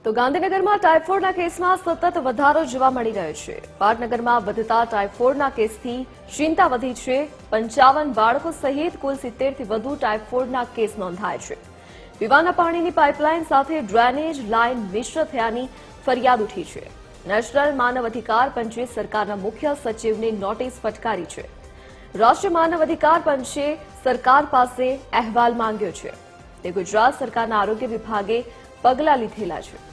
તો ગાંધીનગરમાં ટાઇફોઇડના કેસમાં સતત વધારો જોવા મળી રહ્યો છે। પાટનગરમાં વધતા ટાઇફોઇડના કેસથી ચિંતા વધી છે। 55 બાળકો સહિત કુલ 70 થી વધુ ટાઇફોઇડના કેસ નોંધાયા છે। પીવાના પાણીની પાઇપલાઇન સાથે ડ્રેનેજ લાઇન મિશ્ર થયાની ફરિયાદ ઉઠી છે। નેશનલ માનવ અધિકાર પંચે સરકારના મુખ્ય સચિવને નોટિસ ફટકારી છે। રાષ્ટ્રીય માનવ અધિકાર પંચે સરકાર પાસે અહેવાલ માંગ્યો છે। તે ગુજરાત સરકારના આરોગ્ય વિભાગે પગલાં લીધેલા છે।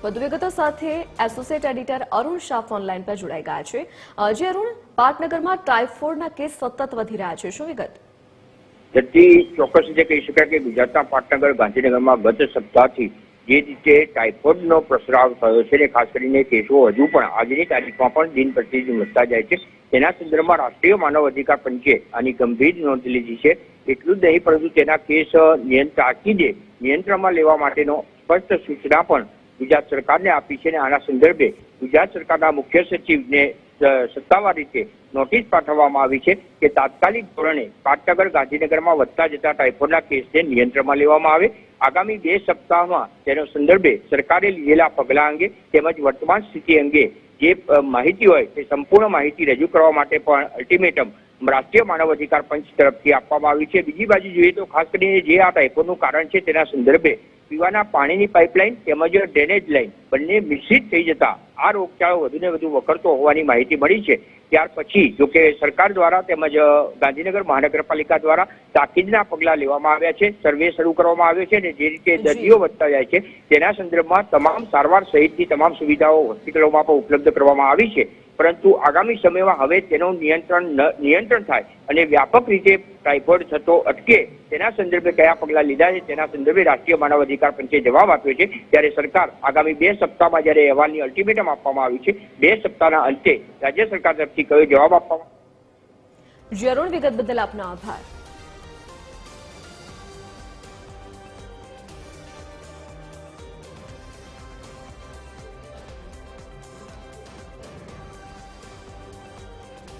વધુ વિગતો સાથે associate editor Arun Shah phone line પર જોડાઈ ગયા છે। જે અરુણ, પાટનગરમાં ટાઇફોઇડના કેસ સતત વધી રહ્યા છે, શું વિગત? ચોક્કસ રીતે કહી શકાય કે ગુજરાતના પાટનગર ગાંધીનગરમાં ગત સપ્તાહથી જે રીતે ટાઇફોઇડનો પ્રસરાવ થયો છે ને ખાસ કરીને કેસો હજુ પણ આજની તારીખમાં પણ દિન પ્રતિદિન વધતા જાય છે। તેના સંદર્ભમાં રાષ્ટ્રીય માનવ અધિકાર પંચે આની ગંભીર નોંધ લીધી છે। એટલું જ નહીં પરંતુ તેના કેસ તાકીદે નિયંત્રણમાં લેવા માટેનો સ્પષ્ટ સૂચના પણ ગુજરાત સરકારને આપી છે। અને આના સંદર્ભે ગુજરાત સરકારના મુખ્ય સચિવને સત્તાવાર રીતે નોટિસ પાઠવવામાં આવી છે કે તાત્કાલિક ધોરણે પાટનગર ગાંધીનગરમાં વધતા જતા ટાઇફોઇડના કેસને નિયંત્રણમાં લેવામાં આવે। આગામી 2 સપ્તાહમાં તેનો સંદર્ભે સરકારે લીધેલા પગલાં અંગે તેમજ વર્તમાન સ્થિતિ અંગે જે માહિતી હોય તે સંપૂર્ણ માહિતી રજૂ કરવા માટે પણ અલ્ટિમેટમ રાષ્ટ્રીય માનવ અધિકાર પંચ તરફથી આપવામાં આવી છે। બીજી બાજુ જોઈએ તો ખાસ કરીને જે આ ટાઇફોઇડનું કારણ છે તેના સંદર્ભે પીવાના પાણીની પાઇપલાઇન તેમજ ડ્રેનેજ લાઇન બંને મિશ્રિત થઈ જતા આ રોગચાળો વધુને વધુ વકરતો હોવાની માહિતી મળી છે। ત્યાર પછી જોકે સરકાર દ્વારા તેમજ ગાંધીનગર મહાનગરપાલિકા દ્વારા તાકીદના પગલાં લેવામાં આવ્યા છે। સર્વે શરૂ કરવામાં આવ્યો છે અને જે રીતે દર્દીઓ વધતા જાય છે તેના સંદર્ભમાં તમામ સારવાર સહિતની તમામ સુવિધાઓ હોસ્પિટલોમાં પણ ઉપલબ્ધ કરવામાં આવી છે। પરંતુ આગામી સમયમાં હવે તેનું નિયંત્રણ થાય અને વ્યાપક રીતે ટાઇફોઇડ થતો અટકે તેના સંદર્ભે કયા પગલાં લીધા છે તેના સંદર્ભે રાષ્ટ્રીય માનવ અધિકાર પંચે જવાબ આપ્યો છે। ત્યારે સરકાર આગામી 2 સપ્તાહમાં જ્યારે અહેવાલની અલ્ટિમેટમ આપવામાં આવ્યું છે, 2 સપ્તાહના અંતે રાજ્ય સરકાર તરફથી કયો જવાબ આપવામાં। અરુણ, વિગત બદલ આપનો આભાર।